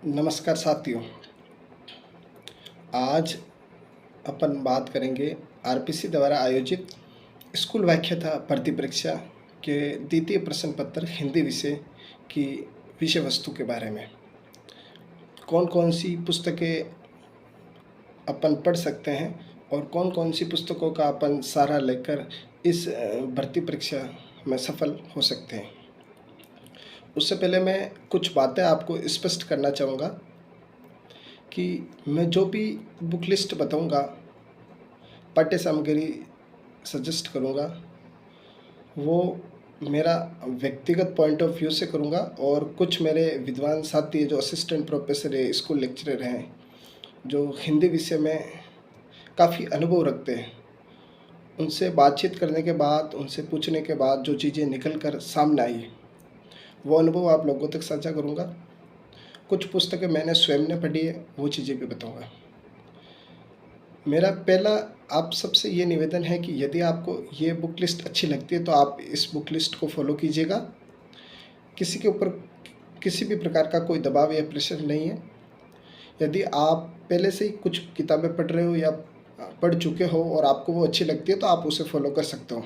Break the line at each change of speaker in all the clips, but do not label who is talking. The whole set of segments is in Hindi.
नमस्कार साथियों। आज अपन बात करेंगे आरपीसी द्वारा आयोजित स्कूल व्याख्याता भर्ती परीक्षा के द्वितीय प्रश्न पत्र हिंदी विषय की विषय वस्तु के बारे में। कौन कौन सी पुस्तकें अपन पढ़ सकते हैं और कौन कौन सी पुस्तकों का अपन सहारा लेकर इस भर्ती परीक्षा में सफल हो सकते हैं। उससे पहले मैं कुछ बातें आपको स्पष्ट करना चाहूँगा कि मैं जो भी बुक लिस्ट बताऊँगा, पाठ्य सामग्री सजेस्ट करूँगा, वो मेरा व्यक्तिगत पॉइंट ऑफ व्यू से करूँगा और कुछ मेरे विद्वान साथी जो असिस्टेंट प्रोफेसर है, स्कूल लेक्चरर हैं, जो हिंदी विषय में काफ़ी अनुभव रखते हैं, उनसे बातचीत करने के बाद, उनसे पूछने के बाद जो चीज़ें निकल कर सामने आई, वो अनुभव आप लोगों तक साझा करूँगा। कुछ पुस्तकें मैंने स्वयं ने पढ़ी है, वो चीज़ें भी बताऊँगा। मेरा पहला आप सबसे ये निवेदन है कि यदि आपको ये बुक लिस्ट अच्छी लगती है तो आप इस बुक लिस्ट को फॉलो कीजिएगा। किसी के ऊपर किसी भी प्रकार का कोई दबाव या प्रेशर नहीं है। यदि आप पहले से ही कुछ किताबें पढ़ रहे हो या पढ़ चुके हो और आपको वो अच्छी लगती है तो आप उसे फॉलो कर सकते हो।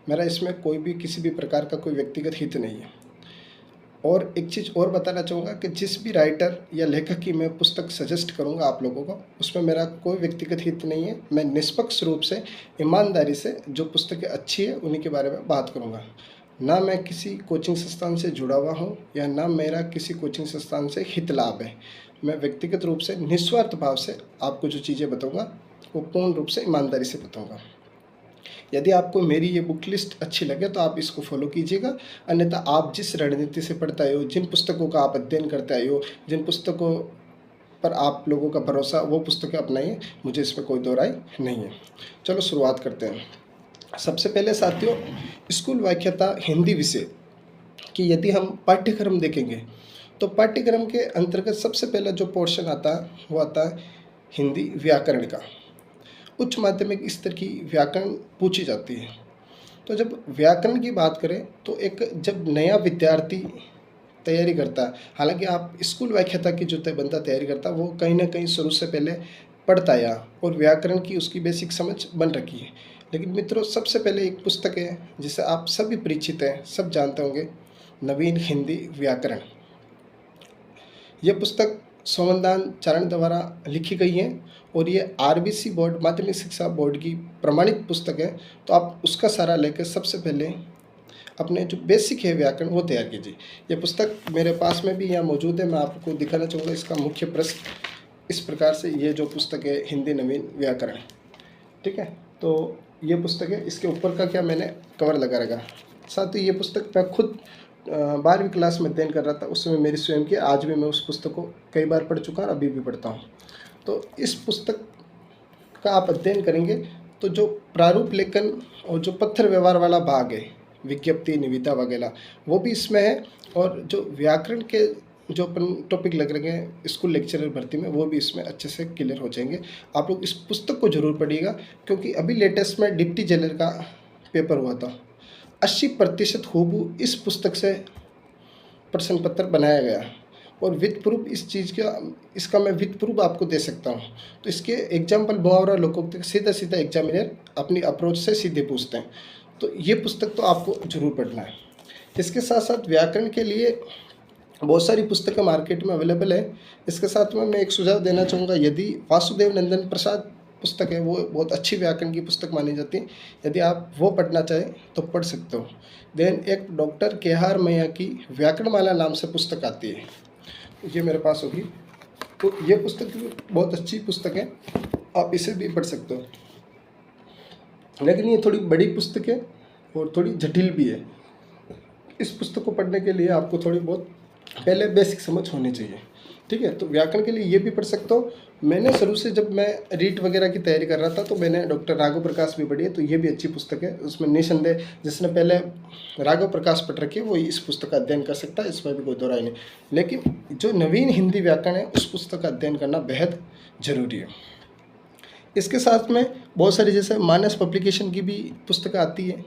मेरा इसमें कोई भी किसी भी प्रकार का कोई व्यक्तिगत हित नहीं है। और एक चीज़ और बताना चाहूँगा कि जिस भी राइटर या लेखक की मैं पुस्तक सजेस्ट करूँगा आप लोगों को, उसमें मेरा कोई व्यक्तिगत हित नहीं है। मैं निष्पक्ष रूप से, ईमानदारी से जो पुस्तकें अच्छी है उन्हीं के बारे में बात करूँगा। ना मैं किसी कोचिंग संस्थान से जुड़ा हुआ हूँ या ना मेरा किसी कोचिंग संस्थान से हित लाभ है। मैं व्यक्तिगत रूप से निस्वार्थ भाव से आपको जो चीज़ें बताऊँगा वो पूर्ण रूप से ईमानदारी से बताऊँगा। यदि आपको मेरी ये बुक लिस्ट अच्छी लगे तो आप इसको फॉलो कीजिएगा, अन्यथा आप जिस रणनीति से पढ़ते आए हो, जिन पुस्तकों का आप अध्ययन करते आए हो, जिन पुस्तकों पर आप लोगों का भरोसा, वो पुस्तकें अपनाइए। मुझे इसमें कोई दो राय नहीं है। चलो शुरुआत करते हैं। सबसे पहले साथियों, स्कूल व्याख्याता हिंदी विषय कि यदि हम पाठ्यक्रम देखेंगे तो पाठ्यक्रम के अंतर्गत सबसे पहला जो पोर्शन आता है वो आता है हिंदी व्याकरण का। उच्च माध्यमिक स्तर की व्याकरण पूछी जाती है। तो जब व्याकरण की बात करें तो एक जब नया विद्यार्थी तैयारी करता है, हालांकि आप स्कूल व्याख्याता की जो बंदा तैयारी करता है वो कहीं ना कहीं शुरू से पहले पढ़ता आया और व्याकरण की उसकी बेसिक समझ बन रखी है। लेकिन मित्रों, सबसे पहले एक पुस्तक है जिसे आप सभी परिचित हैं, सब जानते होंगे, नवीन हिंदी व्याकरण। यह पुस्तक सोमनदान चारण द्वारा लिखी गई है और ये आरबीसी बोर्ड, माध्यमिक शिक्षा बोर्ड की प्रमाणित पुस्तक है। तो आप उसका सहारा लेकर सबसे पहले अपने जो बेसिक है व्याकरण वो तैयार कीजिए। ये पुस्तक मेरे पास में भी यहाँ मौजूद है, मैं आपको दिखाना चाहूँगा। इसका मुख्य प्रश्न इस प्रकार से, ये जो पुस्तक है हिंदी नवीन व्याकरण, ठीक है। तो ये पुस्तक है, इसके ऊपर का क्या मैंने कवर लगा रखा। साथ ही ये पुस्तक मैं खुद 12वीं क्लास में अध्ययन कर रहा था, उस समय मेरी स्वयं की, आज भी मैं उस पुस्तक को कई बार पढ़ चुका और अभी भी पढ़ता हूँ। तो इस पुस्तक का आप अध्ययन करेंगे तो जो प्रारूप लेखन और जो पत्र व्यवहार वाला भाग है, विज्ञप्ति, निविदा वगैरह, वो भी इसमें है। और जो व्याकरण के जो अपन टॉपिक लग रहे हैं स्कूल लेक्चरर भर्ती में, वो भी इसमें अच्छे से क्लियर हो जाएंगे। आप लोग इस पुस्तक को जरूर पढ़िएगा, क्योंकि अभी लेटेस्ट में डिप्टी जेलर का पेपर हुआ था। 80% हूबहू इस पुस्तक से प्रश्न पत्र बनाया गया और विद प्रूफ इस चीज़ का, इसका मैं विद प्रूफ आपको दे सकता हूँ। तो इसके एग्जाम्पल मुहावरा लोकोक्ति सीधा सीधा एग्जामिनर अपनी अप्रोच से सीधे पूछते हैं। तो ये पुस्तक तो आपको जरूर पढ़ना है। इसके साथ साथ व्याकरण के लिए बहुत सारी पुस्तकें मार्केट में अवेलेबल है। इसके साथ में मैं एक सुझाव देना चाहूँगा, यदि वासुदेव नंदन प्रसाद पुस्तक है, वो बहुत अच्छी व्याकरण की पुस्तक मानी जाती है। यदि आप वो पढ़ना चाहें तो पढ़ सकते हो। देन एक डॉक्टर केहार मैया की व्याकरणमाला नाम से पुस्तक आती है, ये मेरे पास होगी। तो ये पुस्तक बहुत अच्छी पुस्तक है, आप इसे भी पढ़ सकते हो। लेकिन ये थोड़ी बड़ी पुस्तक है और थोड़ी जटिल भी है। इस पुस्तक को पढ़ने के लिए आपको थोड़ी बहुत पहले बेसिक समझ होनी चाहिए, ठीक है। तो व्याकरण के लिए ये भी पढ़ सकते हो। मैंने शुरू से जब मैं रीट वगैरह की तैयारी कर रहा था तो मैंने डॉक्टर राघव प्रकाश भी पढ़ी है, तो ये भी अच्छी पुस्तक है। उसमें निसंदेह जिसने पहले राघव प्रकाश पढ़ रखी है वो इस पुस्तक का अध्ययन कर सकता है, इसमें भी कोई दो राय नहीं। लेकिन जो नवीन हिंदी व्याकरण है उस पुस्तक का अध्ययन करना बेहद जरूरी है। इसके साथ में बहुत सारी जैसे मानस पब्लिकेशन की भी पुस्तक आती है,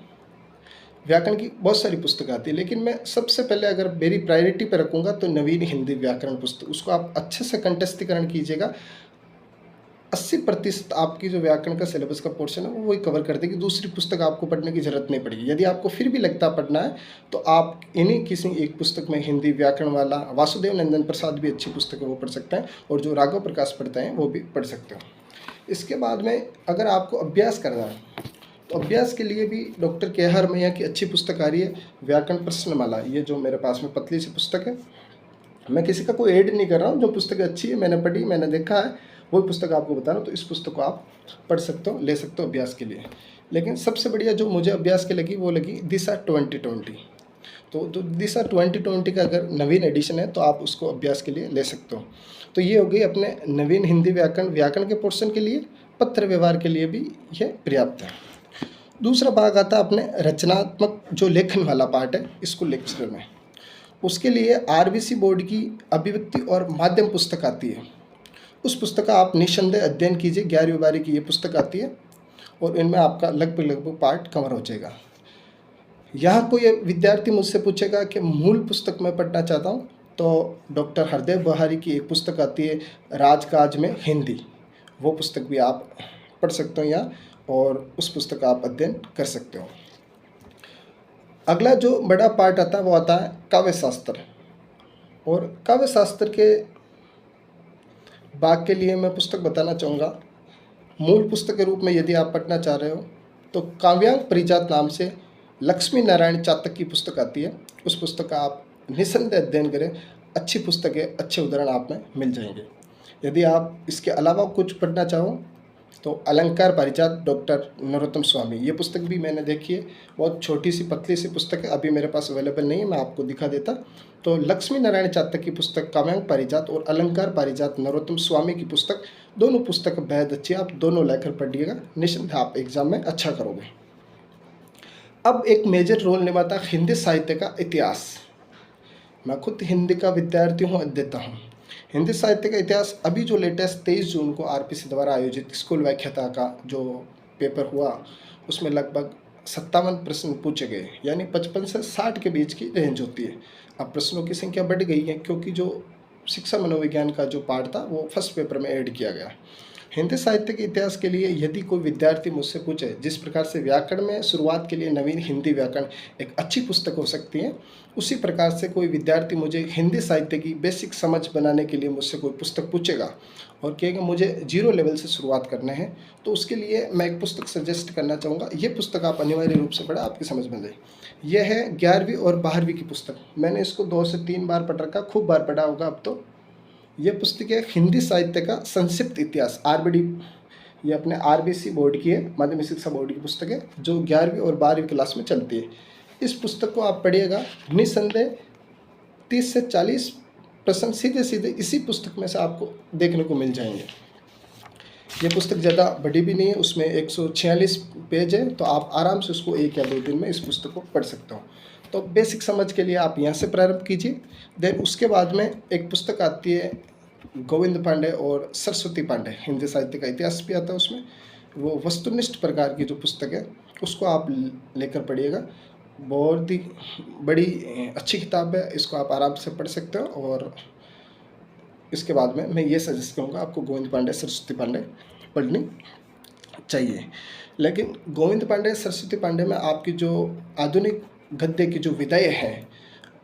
व्याकरण की बहुत सारी पुस्तक आती है, लेकिन मैं सबसे पहले अगर मेरी प्रायोरिटी पे रखूँगा तो नवीन हिंदी व्याकरण पुस्तक, उसको आप अच्छे से कंठस्थीकरण कीजिएगा। 80% आपकी जो व्याकरण का सिलेबस का पोर्शन है वो वही कवर कर देगी, दूसरी पुस्तक आपको पढ़ने की ज़रूरत नहीं पड़ेगी। यदि आपको फिर भी लगता पढ़ना है तो आप इन्हीं किसी एक पुस्तक में हिंदी व्याकरण वाला वासुदेव नंदन प्रसाद भी अच्छी पुस्तक है वो पढ़ सकते हैं, और जो राघव प्रकाश पढ़ते हैं वो भी पढ़ सकते हो। इसके बाद में अगर आपको अभ्यास करना है तो अभ्यास के लिए भी डॉक्टर के आर मैया की अच्छी पुस्तक आ रही है, व्याकरण प्रश्नमाला। ये जो मेरे पास में पतली सी पुस्तक है, मैं किसी का कोई ऐड नहीं कर रहा हूँ, जो पुस्तक अच्छी है मैंने पढ़ी मैंने देखा है वही पुस्तक आपको बता रहा हूँ, तो इस पुस्तक को आप पढ़ सकते हो, ले सकते हो अभ्यास के लिए। लेकिन सबसे बढ़िया जो मुझे अभ्यास की लगी वो लगी दिशा 2020। तो जो दिशा 2020 का अगर नवीन एडिशन है तो आप उसको अभ्यास के लिए ले सकते हो। तो ये हो गई अपने नवीन हिंदी व्याकरण के पोर्शन के लिए, पत्र व्यवहार के लिए भी ये पर्याप्त है। दूसरा भाग आता है अपने रचनात्मक जो लेखन वाला पार्ट है स्कूल लेक्चर में, उसके लिए आरबीसी बोर्ड की अभिव्यक्ति और माध्यम पुस्तक आती है। उस पुस्तक का आप निस्संदेह अध्ययन कीजिए, 11वीं 12वीं की ये पुस्तक आती है और इनमें आपका लगभग पार्ट कवर हो जाएगा। यहाँ कोई विद्यार्थी मुझसे पूछेगा कि मूल पुस्तक मैं पढ़ना चाहता हूँ, तो डॉक्टर हरदेव बहारी की एक पुस्तक आती है राजकाज में हिंदी, वो पुस्तक भी आप पढ़ सकते हो यहाँ, और उस पुस्तक का आप अध्ययन कर सकते हो। अगला जो बड़ा पार्ट आता है वो आता है काव्य शास्त्र, और काव्य शास्त्र के भाग के लिए मैं पुस्तक बताना चाहूँगा। मूल पुस्तक के रूप में यदि आप पढ़ना चाह रहे हो तो काव्यांग परिजात नाम से लक्ष्मी नारायण चातक की पुस्तक आती है, उस पुस्तक का आप निस्संदेह अध्ययन करें। अच्छी पुस्तक है, अच्छे उदाहरण आप में मिल जाएंगे। यदि आप इसके अलावा कुछ पढ़ना चाहो तो अलंकार पारिजात डॉक्टर नरोत्तम स्वामी, ये पुस्तक भी मैंने देखी है, बहुत छोटी सी पतली सी पुस्तक है, अभी मेरे पास अवेलेबल नहीं है, मैं आपको दिखा देता। तो लक्ष्मी नारायण चातक की पुस्तक काव्यांग पारिजात और अलंकार पारिजात नरोत्तम स्वामी की पुस्तक, दोनों पुस्तक बेहद अच्छी है, आप दोनों लेकर पढ़िएगा, निश्चिंत आप एग्जाम में अच्छा करोगे। अब एक मेजर रोल निभाता है हिंदी साहित्य का इतिहास। मैं खुद हिंदी का विद्यार्थी हूँ, अध्येता हूँ। हिंदी साहित्य का इतिहास अभी जो लेटेस्ट 23 जून को आरपीसी द्वारा आयोजित स्कूल व्याख्याता का जो पेपर हुआ उसमें लगभग 57 प्रश्न पूछे गए, यानी 55 से 60 के बीच की रेंज होती है। अब प्रश्नों की संख्या बढ़ गई है क्योंकि जो शिक्षा मनोविज्ञान का जो पार्ट था वो फर्स्ट पेपर में ऐड किया गया। हिंदी साहित्य के इतिहास के लिए यदि कोई विद्यार्थी मुझसे पूछे जिस प्रकार से व्याकरण में शुरुआत के लिए नवीन हिंदी व्याकरण एक अच्छी पुस्तक हो सकती है, उसी प्रकार से कोई विद्यार्थी मुझे हिंदी साहित्य की बेसिक समझ बनाने के लिए मुझसे कोई पुस्तक पूछेगा और कहेगा मुझे 0 लेवल से शुरुआत करना है, तो उसके लिए मैं एक पुस्तक सजेस्ट करना चाहूँगा। ये पुस्तक आप अनिवार्य रूप से पढ़ा, आपकी समझ में जाए। यह है 11वीं और 12वीं की पुस्तक। मैंने इसको 2 से 3 बार पढ़ रखा, खूब बार पढ़ा होगा अब तो। यह पुस्तक है हिंदी साहित्य का संक्षिप्त इतिहास, आरबीडी, ये अपने आरबीसी बोर्ड की है, माध्यमिक शिक्षा बोर्ड की पुस्तक है, जो 11वीं और 12वीं क्लास में चलती है। इस पुस्तक को आप पढ़िएगा, निस्संदेह 30 से 40 प्रश्न सीधे सीधे इसी पुस्तक में से आपको देखने को मिल जाएंगे। ये पुस्तक ज़्यादा बड़ी भी नहीं है, उसमें 146 पेज है, तो आप आराम से उसको 1 या 2 दिन में इस पुस्तक को पढ़ सकते हो। तो बेसिक समझ के लिए आप यहाँ से प्रारंभ कीजिए। देन उसके बाद में एक पुस्तक आती है गोविंद पांडे और सरस्वती पांडे, हिंदी साहित्य का इतिहास भी आता है उसमें। वो वस्तुनिष्ठ प्रकार की जो पुस्तक है उसको आप लेकर पढ़िएगा, बहुत ही बड़ी अच्छी किताब है, इसको आप आराम से पढ़ सकते हो। और इसके बाद में मैं ये सजेस्ट करूँगा आपको गोविंद पांडे सरस्वती पांडे पढ़नी चाहिए। लेकिन गोविंद पांडे सरस्वती पांडे में आपकी जो आधुनिक गद्य की जो विधाएँ हैं,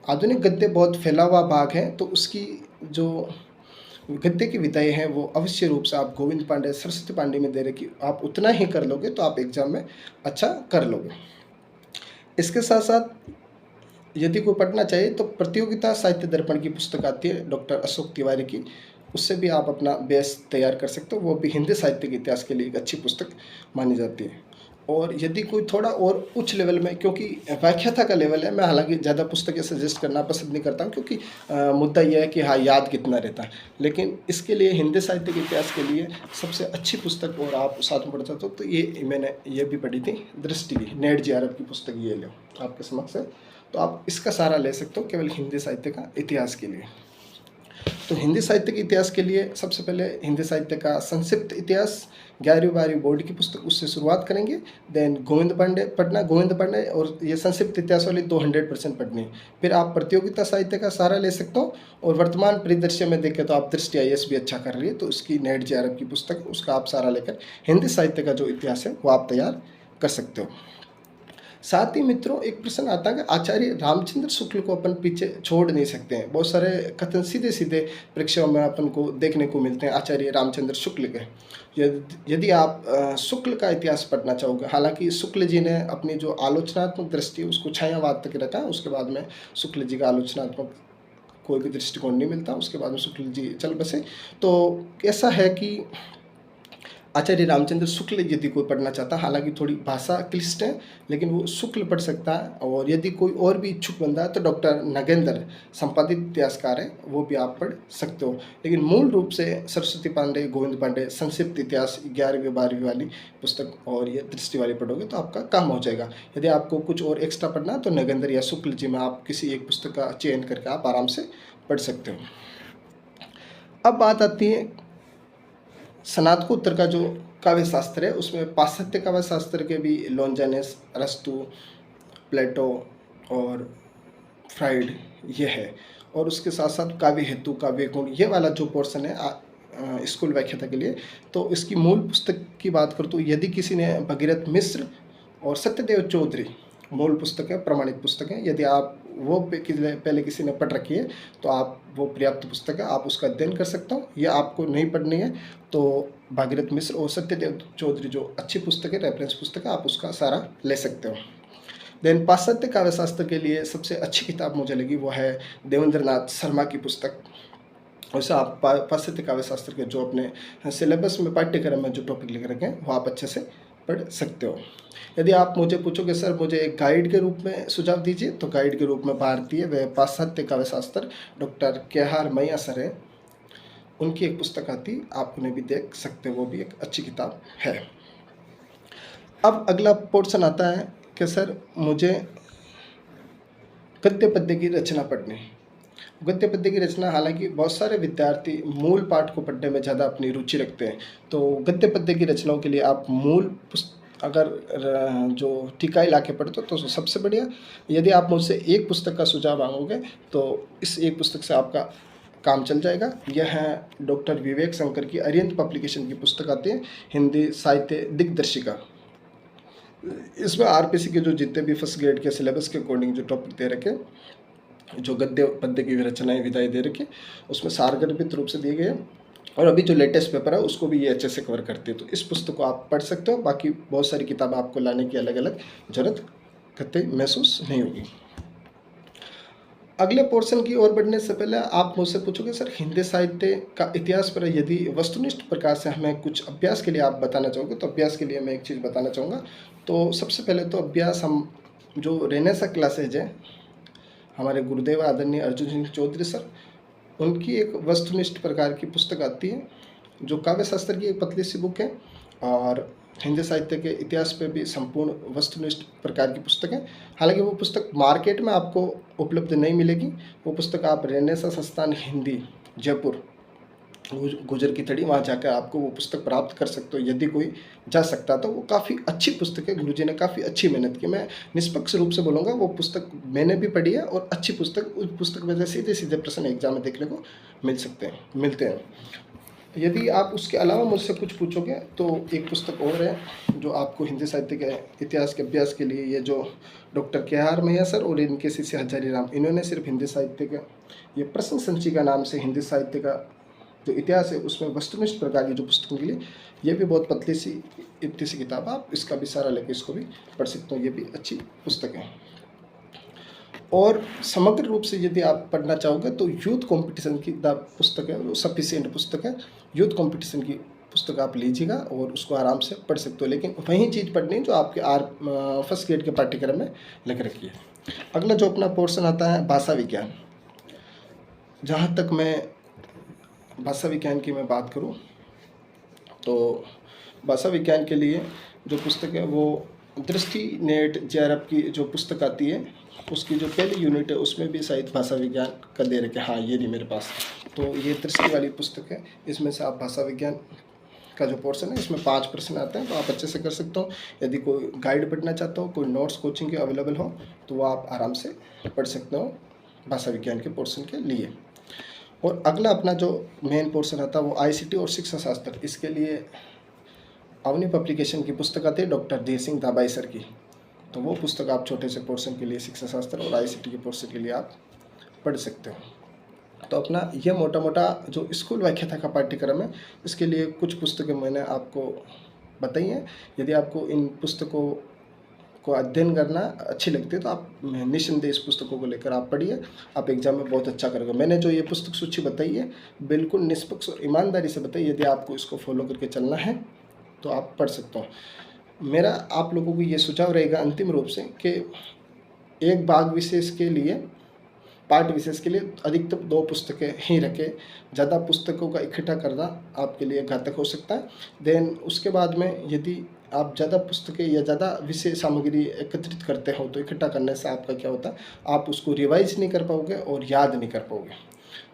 आधुनिक गद्य बहुत फैला हुआ भाग है, तो उसकी जो गद्य की विधाएँ हैं वो अवश्य रूप से आप गोविंद पांडे सरस्वती पांडे में दे रखी, आप उतना ही कर लोगे तो आप एग्जाम में अच्छा कर लोगे। इसके साथ साथ यदि कोई पढ़ना चाहिए तो प्रतियोगिता साहित्य दर्पण की पुस्तक आती है डॉक्टर अशोक तिवारी की, उससे भी आप अपना बेस तैयार कर सकते हो, वो भी हिंदी साहित्य के इतिहास के लिए एक अच्छी पुस्तक मानी जाती है। और यदि कोई थोड़ा और उच्च लेवल में, क्योंकि व्याख्याता का लेवल है, मैं हालांकि ज़्यादा पुस्तकें सजेस्ट करना पसंद नहीं करता हूँ, क्योंकि मुद्दा यह है कि हाँ याद कितना रहता है, लेकिन इसके लिए हिंदी साहित्य के इतिहास के लिए सबसे अच्छी पुस्तक और आप साथ में पढ़ सकते हो, तो ये मैंने ये भी पढ़ी थी, दृष्टि की, नेट JRF की पुस्तक, ये लो आपके समक्ष है, तो आप इसका सहारा ले सकते हो केवल हिंदी साहित्य का इतिहास के लिए। तो हिंदी साहित्य के इतिहास के लिए सबसे पहले हिंदी साहित्य का संक्षिप्त इतिहास 11वीं 12वीं बोर्ड की पुस्तक उससे शुरुआत करेंगे। देन गोविंद पांडे पढ़ना, गोविंद पांडे और ये संक्षिप्त इतिहास वाली 200% पढ़नी है। फिर आप प्रतियोगिता साहित्य का सहारा ले सकते हो, और वर्तमान परिदृश्य में देखें तो आप दृष्टि IAS भी अच्छा कर रही है, तो उसकी नेट JRF की पुस्तक है, उसका आप सहारा लेकर हिंदी साहित्य का जो इतिहास है वो आप तैयार कर सकते हो। साथ ही मित्रों, एक प्रश्न आता है कि आचार्य रामचंद्र शुक्ल को अपन पीछे छोड़ नहीं सकते हैं। बहुत सारे कथन सीधे सीधे परीक्षाओं में अपन को देखने को मिलते हैं आचार्य रामचंद्र शुक्ल के। यदि आप शुक्ल का इतिहास पढ़ना चाहोगे, हालांकि शुक्ल जी ने अपनी जो आलोचनात्मक दृष्टि है उसको छायावाद तक रखा, उसके बाद में शुक्ल जी का आलोचनात्मक कोई भी दृष्टिकोण नहीं मिलता, उसके बाद में शुक्ल जी चल बसे। तो ऐसा है कि आचार्य रामचंद्र शुक्ल यदि कोई पढ़ना चाहता है, हालांकि थोड़ी भाषा क्लिष्ट है, लेकिन वो शुक्ल पढ़ सकता है। और यदि कोई और भी इच्छुक बंदा है तो डॉक्टर नगेंद्र संपादित इतिहासकार है, वो भी आप पढ़ सकते हो। लेकिन मूल रूप से सरस्वती पांडे, गोविंद पांडे संक्षिप्त इतिहास 11वीं 12वीं वाली पुस्तक और ये दृष्टि वाली पढ़ोगे तो आपका काम हो जाएगा। यदि आपको कुछ और एक्स्ट्रा पढ़ना है तो नगेंद्र या शुक्ल जी में आप किसी एक पुस्तक का चयन करके आप आराम से पढ़ सकते हो। अब बात आती है स्नातकोत्तर का जो काव्य शास्त्र है, उसमें पाश्चात्य काव्य शास्त्र के भी लॉन्जानेस, अरस्तु, प्लेटो और फ्राइड ये है, और उसके साथ साथ काव्य हेतु, काव्य गुण, ये वाला जो पोर्शन है स्कूल व्याख्याता के लिए। तो इसकी मूल पुस्तक की बात करूँ तो यदि किसी ने भगीरथ मिश्र और सत्यदेव चौधरी, मूल पुस्तक है, प्रमाणित पुस्तक है, यदि आप वो पहले किसी ने पढ़ रखी है तो आप वो पर्याप्त पुस्तक है, आप उसका अध्ययन कर सकते हो। या आपको नहीं पढ़नी है तो भागीरथ मिश्र और सत्यदेव चौधरी जो अच्छी पुस्तक है, रेफरेंस पुस्तक है, आप उसका सहारा ले सकते हो। देन पाश्चात्य काव्य शास्त्र के लिए सबसे अच्छी किताब मुझे लगी वो है देवेंद्र नाथ शर्मा की पुस्तक। वैसे आप पाश्चात्य काव्य शास्त्र के जो अपने सिलेबस में, पाठ्यक्रम में जो टॉपिक लिख रखे हैं वो आप अच्छे से पढ़ सकते हो। यदि आप मुझे पूछोगे सर मुझे एक गाइड के रूप में सुझाव दीजिए, तो गाइड के रूप में भारतीय व पाश्चात्य काव्य शास्त्र डॉक्टर KR मैया सर है, उनकी एक पुस्तक आती, आप उन्हें भी देख सकते हो, वो भी एक अच्छी किताब है। अब अगला पोर्शन आता है कि सर मुझे गद्य पद्य की रचना पढ़नी है। गद्य पद्य की रचना, हालांकि बहुत सारे विद्यार्थी मूल पाठ को पढ़ने में ज़्यादा अपनी रुचि रखते हैं, तो गद्य पद्य की रचनाओं के लिए आप मूल अगर जो टीकाई ला के पढ़ते हो तो सबसे बढ़िया। यदि आप मुझसे एक पुस्तक का सुझाव मांगोगे तो इस एक पुस्तक से आपका काम चल जाएगा। यह है डॉक्टर विवेक शंकर की अरिहंत पब्लिकेशन की पुस्तक आती है, हिंदी साहित्य दिग्दर्शिका। इसमें RPC के जो जितने भी फर्स्ट ग्रेड के सिलेबस के अकॉर्डिंग जो टॉपिक दे रखे, जो गद्य पद्य की रचनाएं विधाएं दे रखी, उसमें सारगर्भित रूप से दिए गए हैं, और अभी जो लेटेस्ट पेपर है उसको भी ये अच्छे से कवर करती है। तो इस पुस्तक को आप पढ़ सकते हो। बाकी बहुत सारी किताब आपको लाने की अलग अलग जरूरत कतई महसूस नहीं होगी। अगले पोर्शन की ओर बढ़ने से पहले आप मुझसे पूछोगे सर हिंदी साहित्य का इतिहास पर यदि वस्तुनिष्ठ प्रकार से हमें कुछ अभ्यास के लिए आप बताना चाहोगे, तो अभ्यास के लिए मैं एक चीज़ बताना चाहूँगा। तो सबसे पहले तो अभ्यास, हम जो रेनेसा क्लासेज है, हमारे गुरुदेव आदरणीय अर्जुन सिंह चौधरी सर, उनकी एक वस्तुनिष्ठ प्रकार की पुस्तक आती है, जो काव्य शास्त्र की एक पतली सी बुक है, और हिंदी साहित्य के इतिहास पे भी संपूर्ण वस्तुनिष्ठ प्रकार की पुस्तक है। हालांकि वो पुस्तक मार्केट में आपको उपलब्ध नहीं मिलेगी। वो पुस्तक आप रेनेसा संस्थान हिंदी, जयपुर, गुजर की थड़ी, वहाँ जाकर आपको वो पुस्तक प्राप्त कर सकते हो। यदि कोई जा सकता तो वो काफ़ी अच्छी पुस्तक है, गुरुजी ने काफ़ी अच्छी मेहनत की। मैं निष्पक्ष रूप से बोलूँगा, वो पुस्तक मैंने भी पढ़ी है और अच्छी पुस्तक। उस पुस्तक में से सीधे सीधे प्रश्न एग्जाम में देखने को मिलते हैं। यदि आप उसके अलावा मुझसे कुछ पूछोगे तो एक पुस्तक और है जो आपको हिंदी साहित्य के इतिहास के अभ्यास के लिए, ये जो डॉक्टर KR मैया सर और इनके शिष्य हजारी राम, इन्होंने सिर्फ हिंदी साहित्य का ये प्रश्न संचिका नाम से हिंदी साहित्य का जो इतिहास है उसमें वस्तुनिष्ठ प्रकार की जो पुस्तकों के लिए, ये भी बहुत पतली सी इतनी सी किताब, आप इसका भी सहारा लेकर इसको भी पढ़ सकते हो। ये भी अच्छी पुस्तक है। और समग्र रूप से यदि आप पढ़ना चाहोगे तो यूथ कंपटीशन की पुस्तक है, वो सफिशिएंट पुस्तक है। यूथ कंपटीशन की पुस्तक आप लीजिएगा और उसको आराम से पढ़ सकते हो, लेकिन वही चीज़ पढ़नी जो आपके फर्स्ट ग्रेड के पाठ्यक्रम में लिख रखी है। अगला जो अपना पोर्शन आता है भाषा विज्ञान। जहाँ तक मैं भाषा विज्ञान की मैं बात करूँ तो भाषा विज्ञान के लिए जो पुस्तक है वो दृष्टि नेट JRF की जो पुस्तक आती है, उसकी जो पहली यूनिट है उसमें भी शायद भाषा विज्ञान का दे रखे। हाँ, ये नहीं मेरे पास, तो ये दृष्टि वाली पुस्तक है, इसमें से आप भाषा विज्ञान का जो पोर्शन है इसमें 5 प्रश्न आते हैं, तो आप अच्छे से कर सकते हो। यदि कोई गाइड पढ़ना चाहते हो, कोई नोट्स कोचिंग के अवेलेबल हो, तो वो आप आराम से पढ़ सकते हो भाषा विज्ञान के पोर्शन के लिए। और अगला अपना जो मेन पोर्शन आता है वो आईसीटी और शिक्षा शास्त्र। इसके लिए अवनी पब्लिकेशन की पुस्तक आती है डॉक्टर देव सिंह दाबाई सर की, तो वो पुस्तक आप छोटे से पोर्शन के लिए शिक्षा शास्त्र और आईसीटी के पोर्शन के लिए आप पढ़ सकते हो। तो अपना ये मोटा मोटा जो स्कूल व्याख्याता का पाठ्यक्रम है, इसके लिए कुछ पुस्तकें मैंने आपको बताई हैं। यदि आपको इन पुस्तकों को अध्ययन करना अच्छी लगती है तो आप निस्संदेह इस पुस्तकों को लेकर आप पढ़िए, आप एग्जाम में बहुत अच्छा करोगे। मैंने जो ये पुस्तक सूची बताई है बिल्कुल निष्पक्ष और ईमानदारी से बताई, यदि आपको इसको फॉलो करके चलना है तो आप पढ़ सकते हो। मेरा आप लोगों को ये सुझाव रहेगा अंतिम रूप से कि एक भाग विशेष के लिए, पाठ विशेष के लिए अधिकतम 2 पुस्तकें ही रखें। ज़्यादा पुस्तकों का इकट्ठा करना आपके लिए घातक हो सकता है। देन उसके बाद में यदि आप ज़्यादा पुस्तकें या ज़्यादा विषय सामग्री एकत्रित करते हो तो इकट्ठा करने से आपका क्या होता है, आप उसको रिवाइज नहीं कर पाओगे और याद नहीं कर पाओगे।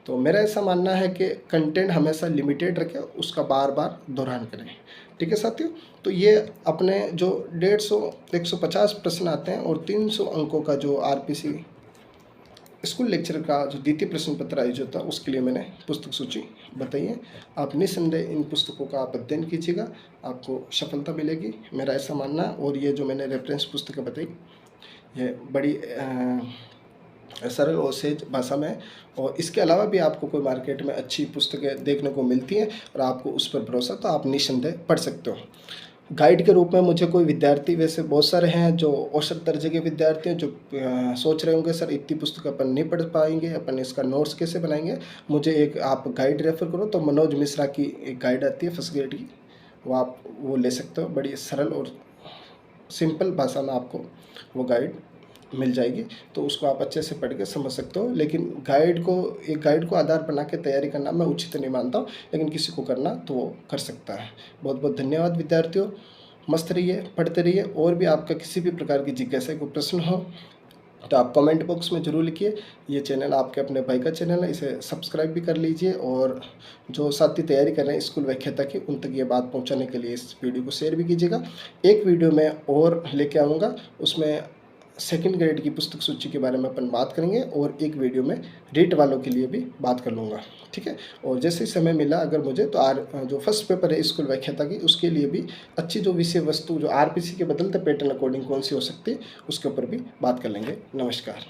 तो मेरा ऐसा मानना है कि कंटेंट हमेशा लिमिटेड रखें, उसका बार बार दोहरान करें। ठीक है साथियों, तो ये अपने जो 150 150 प्रश्न आते हैं और 300 अंकों का जो आरपीसी स्कूल लेक्चर का जो द्वितीय प्रश्न पत्र आयोजित होता है उसके लिए मैंने पुस्तक सूची बताई है। आप निस्संदेह इन पुस्तकों का आप अध्ययन कीजिएगा, आपको सफलता मिलेगी, मेरा ऐसा मानना है। और ये जो मैंने रेफरेंस पुस्तकें बताई ये बड़ी सरल और सहज भाषा में है, और इसके अलावा भी आपको कोई मार्केट में अच्छी पुस्तकें देखने को मिलती हैं और आपको उस पर भरोसा, तो आप निस्संदेह पढ़ सकते हो। गाइड के रूप में मुझे कोई विद्यार्थी, वैसे बहुत सारे हैं जो औसत दर्जे के विद्यार्थी हैं जो सोच रहे होंगे सर इतनी पुस्तक अपन नहीं पढ़ पाएंगे, अपन इसका नोट्स कैसे बनाएंगे, मुझे एक आप गाइड रेफर करो। तो मनोज मिश्रा की एक गाइड आती है फर्स्ट ग्रेड की, वो ले सकते हो। बड़ी सरल और सिंपल भाषा में आपको वो गाइड मिल जाएगी, तो उसको आप अच्छे से पढ़ के समझ सकते हो। लेकिन एक गाइड को आधार बना के तैयारी करना मैं उचित नहीं मानता हूँ, लेकिन किसी को करना तो वो कर सकता है। बहुत बहुत धन्यवाद विद्यार्थियों, मस्त रहिए, पढ़ते रहिए। और भी आपका किसी भी प्रकार की जिज्ञासा को प्रश्न हो तो आप कमेंट बॉक्स में ज़रूर लिखिए। ये चैनल आपके अपने भाई का चैनल है, इसे सब्सक्राइब भी कर लीजिए, और जो साथी तैयारी कर रहे हैं स्कूल व्याख्याता की उन तक ये बात पहुंचाने के लिए इस वीडियो को शेयर भी कीजिएगा। एक वीडियो में और लेके आऊँगा, उसमें सेकंड ग्रेड की पुस्तक सूची के बारे में अपन बात करेंगे, और एक वीडियो में रीट वालों के लिए भी बात कर लूँगा। ठीक है, और जैसे ही समय मिला अगर मुझे तो जो फर्स्ट पेपर है स्कूल व्याख्याता की उसके लिए भी अच्छी जो विषय वस्तु जो आरपीसी के बदलते पैटर्न अकॉर्डिंग कौन सी हो सकती है उसके ऊपर भी बात कर लेंगे। नमस्कार।